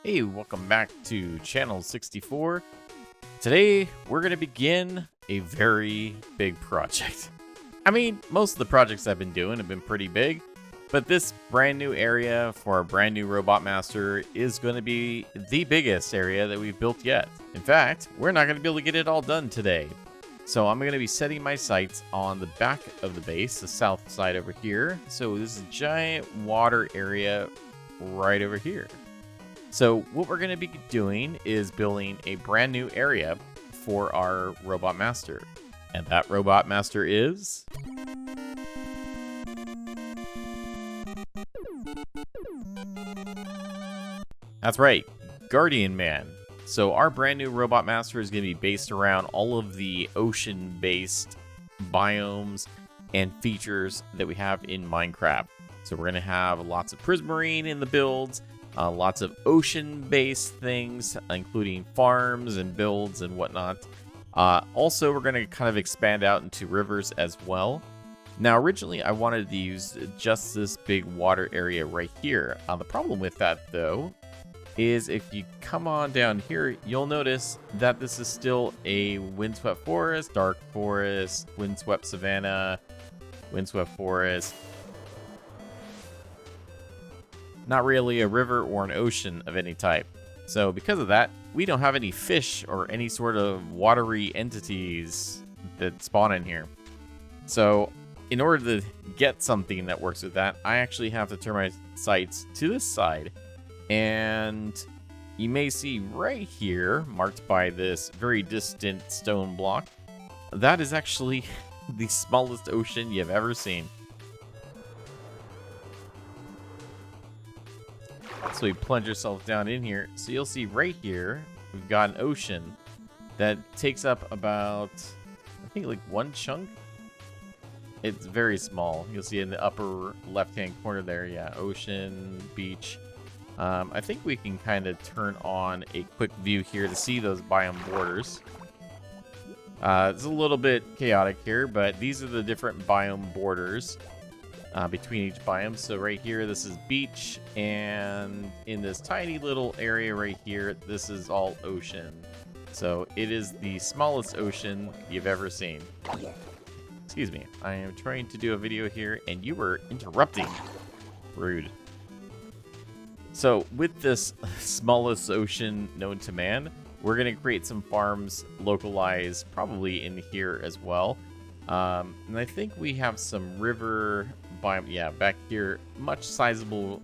Hey, welcome back to Channel 64. Today, we're going to begin a very big project. I mean, most of the projects I've been doing have been pretty big, but this brand new area for our brand new Robot Master is going to be the biggest area that we've built yet. In fact, we're not going to be able to get it all done today. So I'm going to be setting my sights on the back of the base, the south side over here. So this is a giant water area right over here. So what we're going to be doing is building a brand new area for our Robot Master. And that Robot Master is... That's right, Guardian Man. So our brand new Robot Master is going to be based around all of the ocean-based biomes and features that we have in Minecraft. So we're going to have lots of prismarine in the builds, lots of ocean-based things, including farms and builds and whatnot. Also, we're going to kind of expand out into rivers as well. Now, originally, I wanted to use just this big water area right here. The problem with that, though, is if you come on down here, you'll notice that this is still a windswept forest, dark forest, windswept savanna, windswept forest. Not really a river or an ocean of any type. So because of that, we don't have any fish or any sort of watery entities that spawn in here. So in order to get something that works with that, I actually have to turn my sights to this side. And you may see right here, marked by this very distant stone block, that is actually the smallest ocean you've ever seen. So we plunge ourselves down in here. So you'll see right here, we've got an ocean that takes up about, I think like one chunk. It's very small. You'll see in the upper left-hand corner there, yeah, ocean, beach. I think we can kind of turn on a quick view here to see those biome borders. It's a little bit chaotic here, but these are the different biome borders between each biome. So right here, this is beach, and in this tiny little area right here, this is all ocean. So it is the smallest ocean you've ever seen. Excuse me, I am trying to do a video here, and you were interrupting. Rude. So with this smallest ocean known to man, we're going to create some farms localized probably in here as well. And I think we have some river biome, yeah, back here, much sizable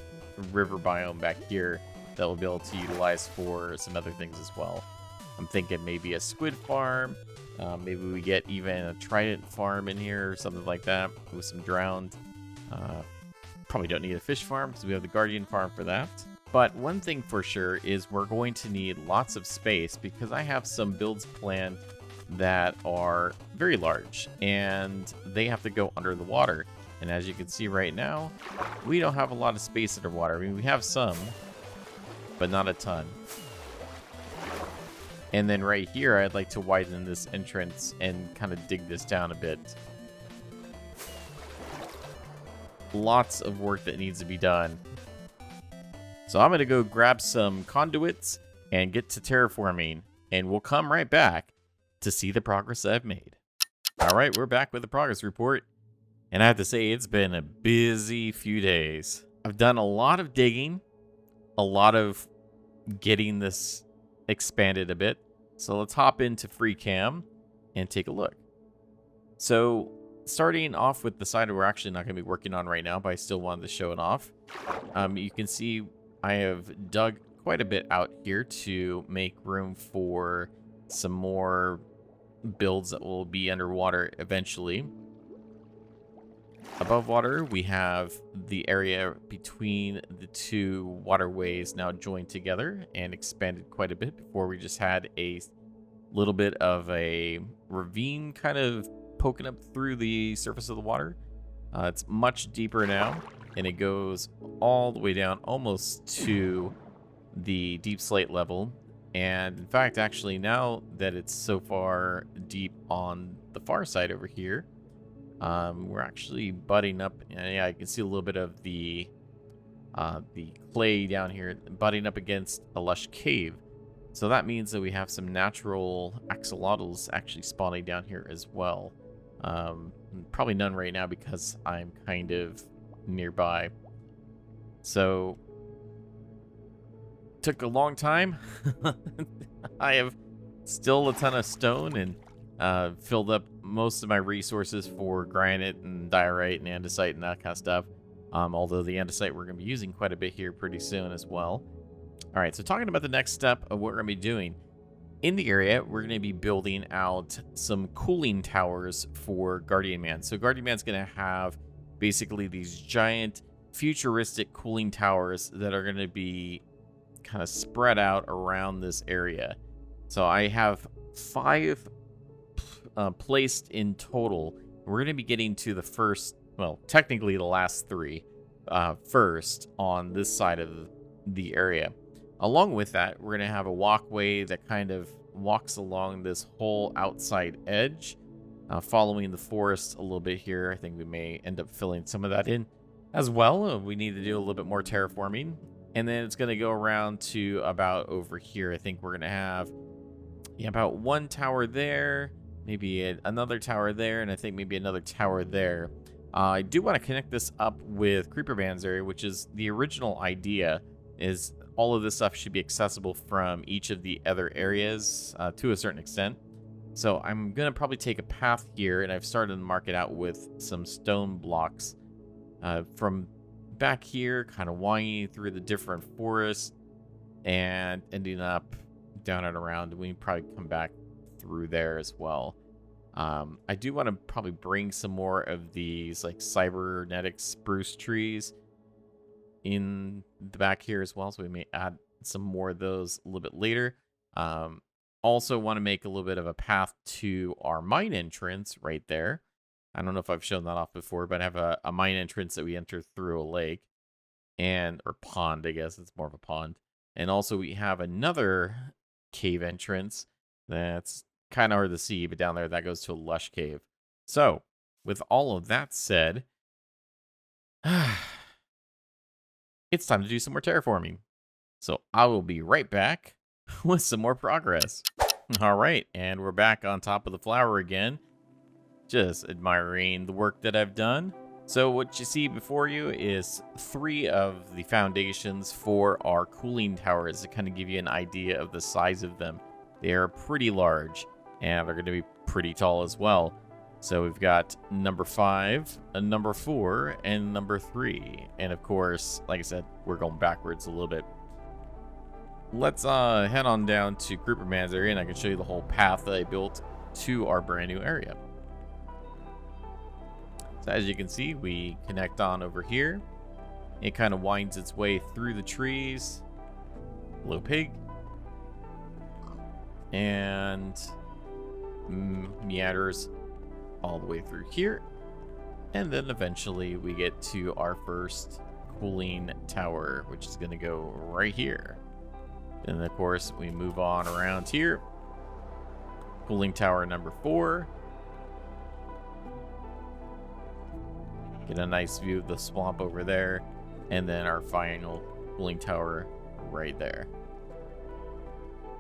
river biome back here that we'll be able to utilize for some other things as well. I'm thinking maybe a squid farm, maybe we get even a trident farm in here or something like that with some drowned. Probably don't need a fish farm because we have the Guardian farm for that. But one thing for sure is we're going to need lots of space because I have some builds planned that are very large and they have to go under the water. And as you can see right now, we don't have a lot of space underwater. I mean, we have some, but not a ton. And then right here, I'd like to widen this entrance and kind of dig this down a bit. Lots of work that needs to be done. So I'm going to go grab some conduits and get to terraforming, and we'll come right back to see the progress I've made. All right, we're back with the progress report, and I have to say it's been a busy few days. I've done a lot of digging, a lot of getting this expanded a bit. So let's hop into FreeCam and take a look. So starting off with the side we're actually not going to be working on right now, but I still wanted to show it off. You can see I have dug quite a bit out here to make room for some more builds that will be underwater eventually. Above water, we have the area between the two waterways now joined together and expanded quite a bit. Before we just had a little bit of a ravine kind of poking up through the surface of the water. It's much deeper now, and it goes all the way down almost to the deep slate level. And in fact, actually, now that it's so far deep on the far side over here, we're actually butting up. Yeah, I can see a little bit of the the clay down here butting up against a lush cave. So that means that we have some natural axolotls actually spawning down here as well. Probably none right now because I'm kind of nearby. So, took a long time. I have still a ton of stone and filled up most of my resources for granite and diorite and andesite and that kind of stuff. Although the andesite we're going to be using quite a bit here pretty soon as well. All right, so talking about the next step of what we're going to be doing. In the area, we're going to be building out some cooling towers for Guardian Man. So Guardian Man's going to have basically these giant futuristic cooling towers that are going to be kind of spread out around this area. So I have 5 placed in total. We're going to be getting to the first, well, technically the last 3 first on this side of the area. Along with that, we're going to have a walkway that kind of walks along this whole outside edge, following the forest a little bit here. I think we may end up filling some of that in as well. We need to do a little bit more terraforming. And then it's going to go around to about over here. I think we're going to have about 1 tower there, maybe another tower there, and I think maybe another tower there. I do want to connect this up with Creeper Band's area, which is the original idea, is all of this stuff should be accessible from each of the other areas to a certain extent. So I'm going to probably take a path here, and I've started to mark it out with some stone blocks from back here, kind of winding through the different forests and ending up down and around. We probably come back through there as well. I do want to probably bring some more of these like cybernetic spruce trees in the back here as well, so we may add some more of those a little bit later. Also want to make a little bit of a path to our mine entrance right there. I don't know if I've shown that off before, but I have a mine entrance that we enter through a lake or pond, I guess. It's more of a pond. And also we have another cave entrance that's kind of hard to see, but down there that goes to a lush cave. So with all of that said, it's time to do some more terraforming. So I will be right back with some more progress. All right, and we're back on top of the flower again. Just admiring the work that I've done. So what you see before you is 3 of the foundations for our cooling towers to kind of give you an idea of the size of them. They are pretty large, and they're going to be pretty tall as well. So we've got number 5, a number 4, and number 3. And of course, like I said, we're going backwards a little bit. Let's head on down to Creeper Man's area, and I can show you the whole path that I built to our brand new area. So as you can see, we connect on over here. It kind of winds its way through the trees. Hello, pig. And meanders all the way through here. And then eventually we get to our first cooling tower, which is going to go right here. And of course, we move on around here. Cooling tower number 4. Get a nice view of the swamp over there. And then our final cooling tower right there.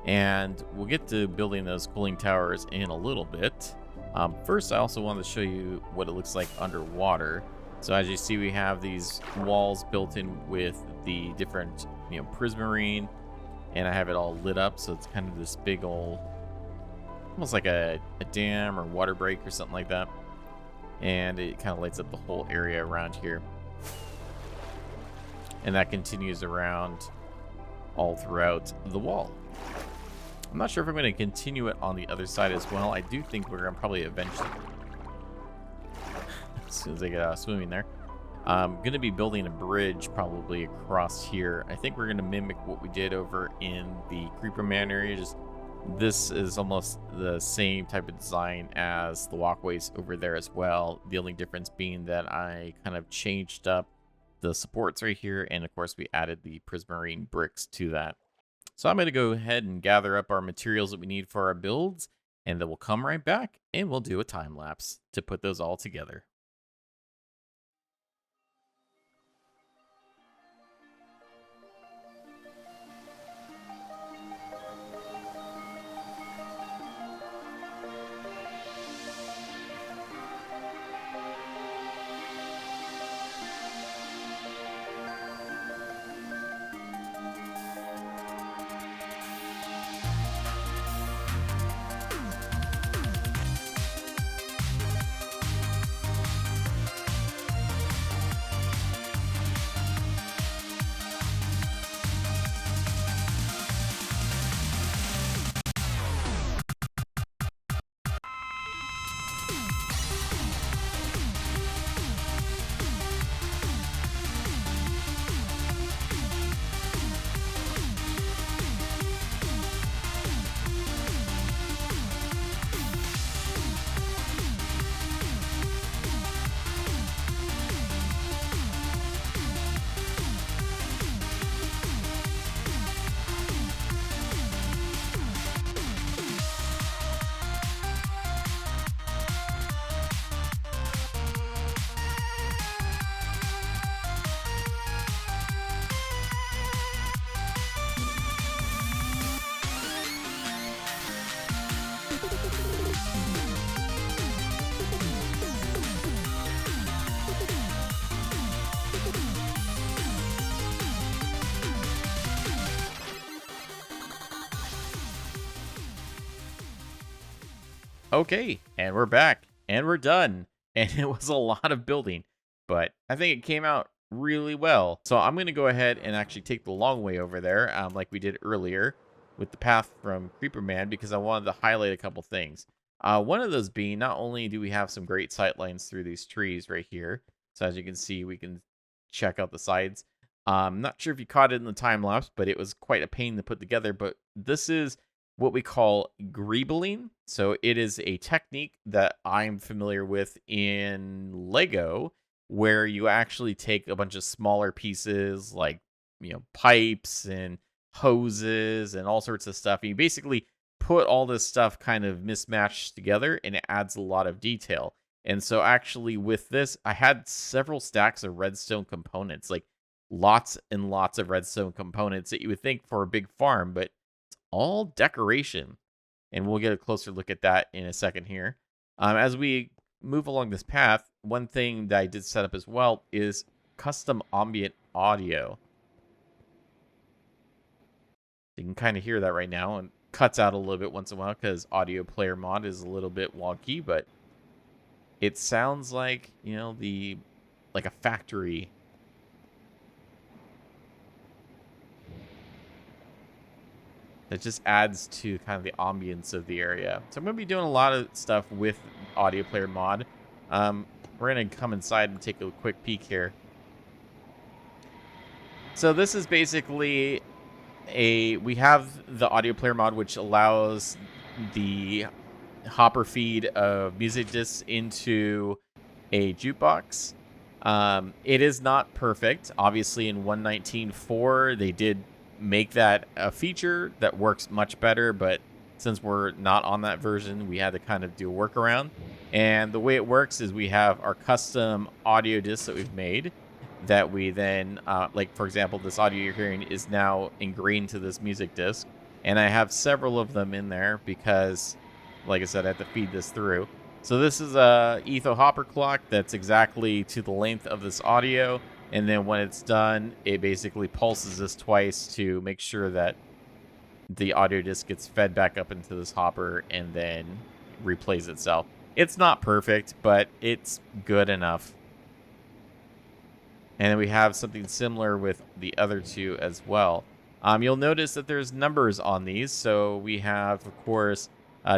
And we'll get to building those cooling towers in a little bit. First, I also want to show you what it looks like underwater. So as you see, we have these walls built in with the different, prismarine. And I have it all lit up, so it's kind of this big old, almost like a dam or water break or something like that. And it kind of lights up the whole area around here. And that continues around all throughout the wall. I'm not sure if I'm going to continue it on the other side as well. I do think we're going to probably eventually, as soon as I get out of swimming there, I'm going to be building a bridge probably across here. I think we're going to mimic what we did over in the Creeper Man area. Just this is almost the same type of design as the walkways over there as well. The only difference being that I kind of changed up the supports right here, and of course we added the prismarine bricks to that. So I'm going to go ahead and gather up our materials that we need for our builds, and then we'll come right back and we'll do a time lapse to put those all together. Okay, and we're back, and we're done. And it was a lot of building, but I think it came out really well. So I'm going to go ahead and actually take the long way over there, like we did earlier with the path from Creeper Man, because I wanted to highlight a couple things. One of those being, not only do we have some great sight lines through these trees right here, so as you can see, we can check out the sides. Not sure if you caught it in the time lapse, but it was quite a pain to put together. But this is what we call greebling. So it is a technique that I'm familiar with in Lego, where you actually take a bunch of smaller pieces like, pipes and hoses and all sorts of stuff. And you basically put all this stuff kind of mismatched together, and it adds a lot of detail. And so actually with this, I had several stacks of redstone components, like lots and lots of redstone components that you would think for a big farm, but all decoration. And we'll get a closer look at that in a second here. As we move along this path, one thing that I did set up as well is custom ambient audio. You can kind of hear that right now, and cuts out a little bit once in a while because audio player mod is a little bit wonky, but it sounds like, like a factory. That just adds to kind of the ambience of the area. So I'm going to be doing a lot of stuff with audio player mod. We're going to come inside and take a quick peek here. So this is basically we have the audio player mod, which allows the hopper feed of music discs into a jukebox. It is not perfect. Obviously in 1.19.4, they did make that a feature that works much better, but since we're not on that version, we had to kind of do a workaround. And the way it works is we have our custom audio discs that we've made that we then, like for example, this audio you're hearing is now ingrained to this music disc, and I have several of them in there because, like I said, I have to feed this through. So this is a Etho hopper clock that's exactly to the length of this audio. And then when it's done, it basically pulses this twice to make sure that the audio disc gets fed back up into this hopper and then replays itself. It's not perfect, but it's good enough. And then we have something similar with the other two as well. You'll notice that there's numbers on these. So we have, of course,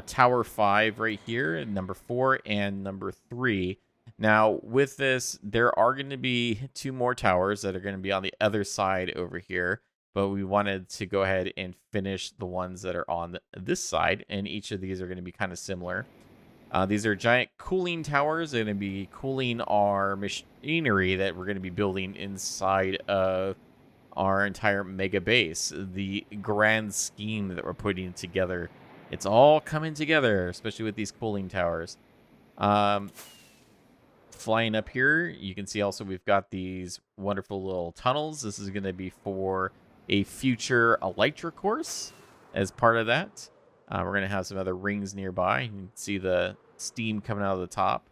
Tower 5 right here, number 4, and number 3. Now, with this, there are going to be 2 more towers that are going to be on the other side over here, but we wanted to go ahead and finish the ones that are on this side, and each of these are going to be kind of similar. These are giant cooling towers. They're going to be cooling our machinery that we're going to be building inside of our entire mega base. The grand scheme that we're putting together, it's all coming together, especially with these cooling towers. Flying up here, you can see also we've got these wonderful little tunnels. This is going to be for a future Elytra course as part of that. We're going to have some other rings nearby. You can see the steam coming out of the top.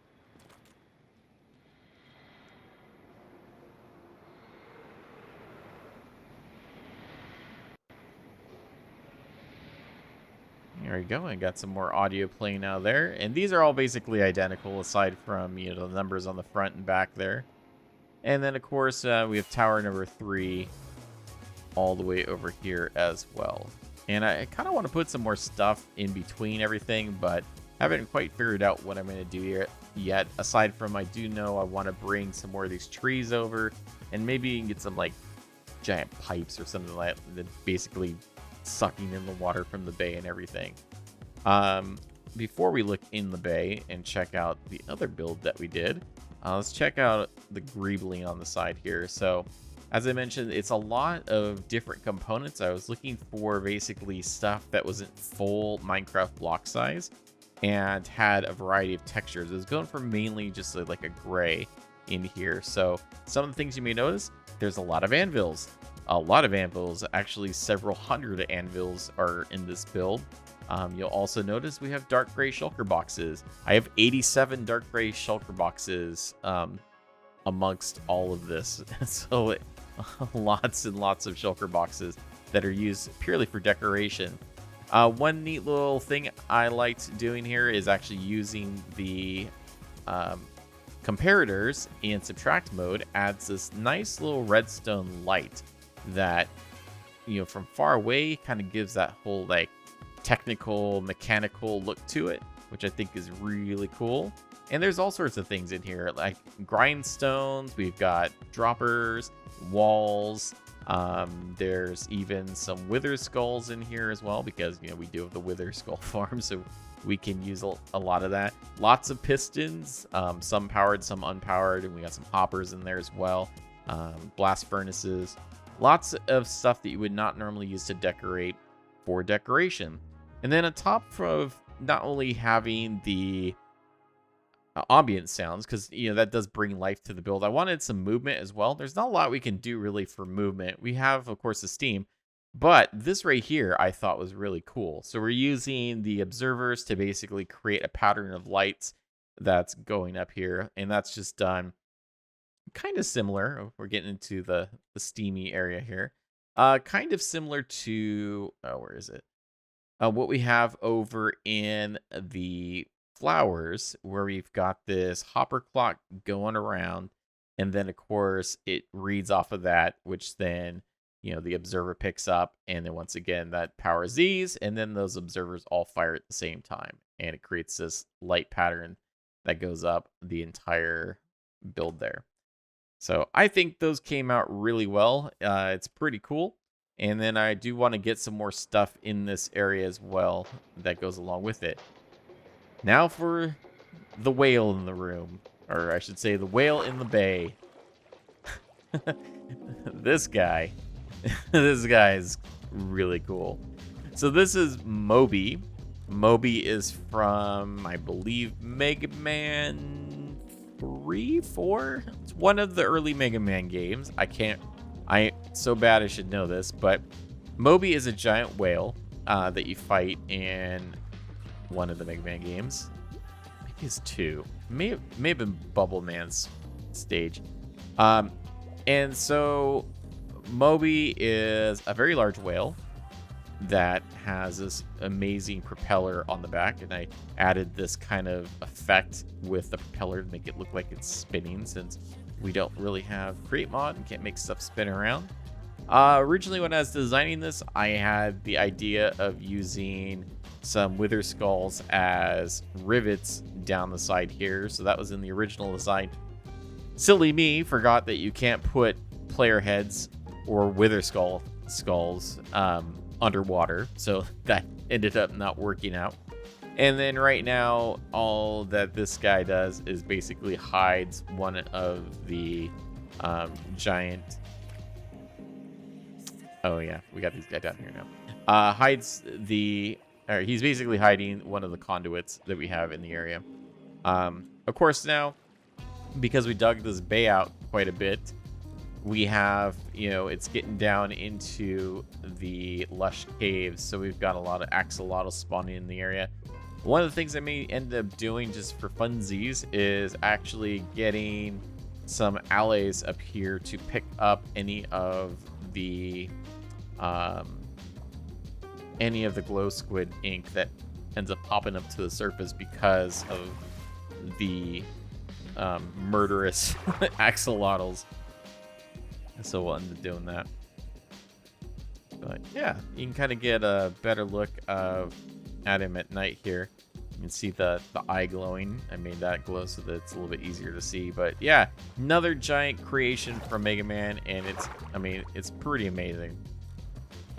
There we go. I got some more audio playing out there. And these are all basically identical aside from, the numbers on the front and back there. And then, of course, we have tower number 3 all the way over here as well. And I kind of want to put some more stuff in between everything, but haven't quite figured out what I'm going to do here yet. Aside from, I do know I want to bring some more of these trees over, and maybe you can get some, like, giant pipes or something like that, basically sucking in the water from the bay and everything. Before we look in the bay and check out the other build that we did, let's check out the greebling on the side here. So as I mentioned, it's a lot of different components. I was looking for basically stuff that wasn't full Minecraft block size and had a variety of textures. It was going for mainly just like a gray in here. So some of the things you may notice, there's a lot of anvils. Actually several hundred anvils are in this build. You'll also notice we have dark gray shulker boxes. I have 87 dark gray shulker boxes amongst all of this. So lots and lots of shulker boxes that are used purely for decoration. One neat little thing I liked doing here is actually using the comparators in subtract mode. Adds this nice little redstone light that, from far away kind of gives that whole like technical mechanical look to it, which I think is really cool. And there's all sorts of things in here like grindstones, we've got droppers, walls. There's even some wither skulls in here as well, because we do have the wither skull farm, so we can use a lot of that. Lots of pistons, some powered, some unpowered, and we got some hoppers in there as well. Blast furnaces, lots of stuff that you would not normally use to decorate for decoration. And then on top of not only having the ambient sounds, because that does bring life to the build, I wanted some movement as well. There's not a lot we can do really for movement. We have, of course, the steam, but this right here I thought was really cool. So we're using the observers to basically create a pattern of lights that's going up here, and that's just done kind of similar. We're getting into the steamy area here, kind of similar to where is it, what we have over in the flowers, where we've got this hopper clock going around, and then of course it reads off of that, which then the observer picks up, and then once again that powers these, and then those observers all fire at the same time, and it creates this light pattern that goes up the entire build there. So I think those came out really well. It's pretty cool. And then I do want to get some more stuff in this area as well that goes along with it. Now for the whale in the room, or I should say the whale in the bay. This guy is really cool. So this is Moby. Moby is from, I believe, Mega Man 3, 4? It's one of the early Mega Man games. I so bad I should know this, but Moby is a giant whale that you fight in one of the Mega Man games. Maybe it's 2. May have been Bubble Man's stage. And so Moby is a very large whale that has this amazing propeller on the back, and I added this kind of effect with the propeller to make it look like it's spinning, since we don't really have Create Mod and can't make stuff spin around. Originally, when I was designing this, I had the idea of using some wither skulls as rivets down the side here, so that was in the original design. Silly me, forgot that you can't put player heads or wither skulls underwater, so that ended up not working out. And then right now, all that this guy does is basically hides one of the giant... Oh yeah, we got these guys down here now. He's basically hiding one of the conduits that we have in the area. Of course now, because we dug this bay out quite a bit, we have, it's getting down into the lush caves, so we've got a lot of axolotl spawning in the area. One of the things I may end up doing just for funsies is actually getting some alloys up here to pick up any of the glow squid ink that ends up popping up to the surface because of the murderous axolotls. So we'll end up doing that. But yeah, you can kind of get a better look at him at night here. You can see the eye glowing. I made that glow so that it's a little bit easier to see. But yeah, another giant creation from Mega Man, and it's pretty amazing.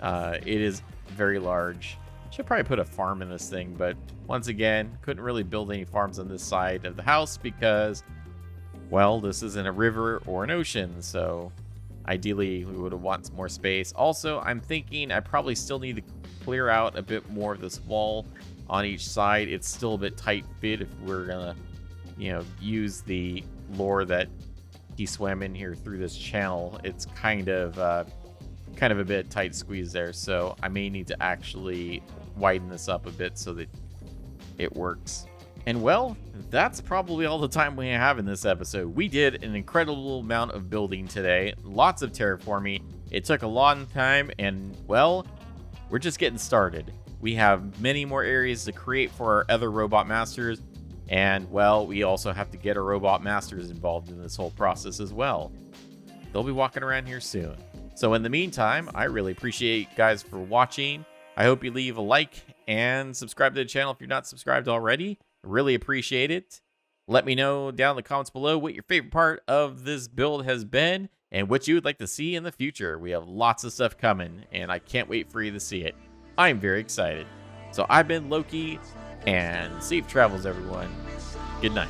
It is very large. Should probably put a farm in this thing, but once again, couldn't really build any farms on this side of the house because, well, this isn't a river or an ocean, so ideally we would have wanted more space. Also, I'm thinking I probably still need to clear out a bit more of this wall on each side. It's still a bit tight fit if we're gonna, use the lore that he swam in here through this channel. It's kind of a bit tight squeeze there, so I may need to actually widen this up a bit so that it works. And well, that's probably all the time we have in this episode. We did an incredible amount of building today, lots of terraforming. It took a long time, and well, we're just getting started. We have many more areas to create for our other robot masters. And, well, we also have to get our robot masters involved in this whole process as well. They'll be walking around here soon. So in the meantime, I really appreciate you guys for watching. I hope you leave a like and subscribe to the channel if you're not subscribed already. I really appreciate it. Let me know down in the comments below what your favorite part of this build has been and what you would like to see in the future. We have lots of stuff coming, and I can't wait for you to see it. I'm very excited. So I've been Loki, and safe travels, everyone. Good night.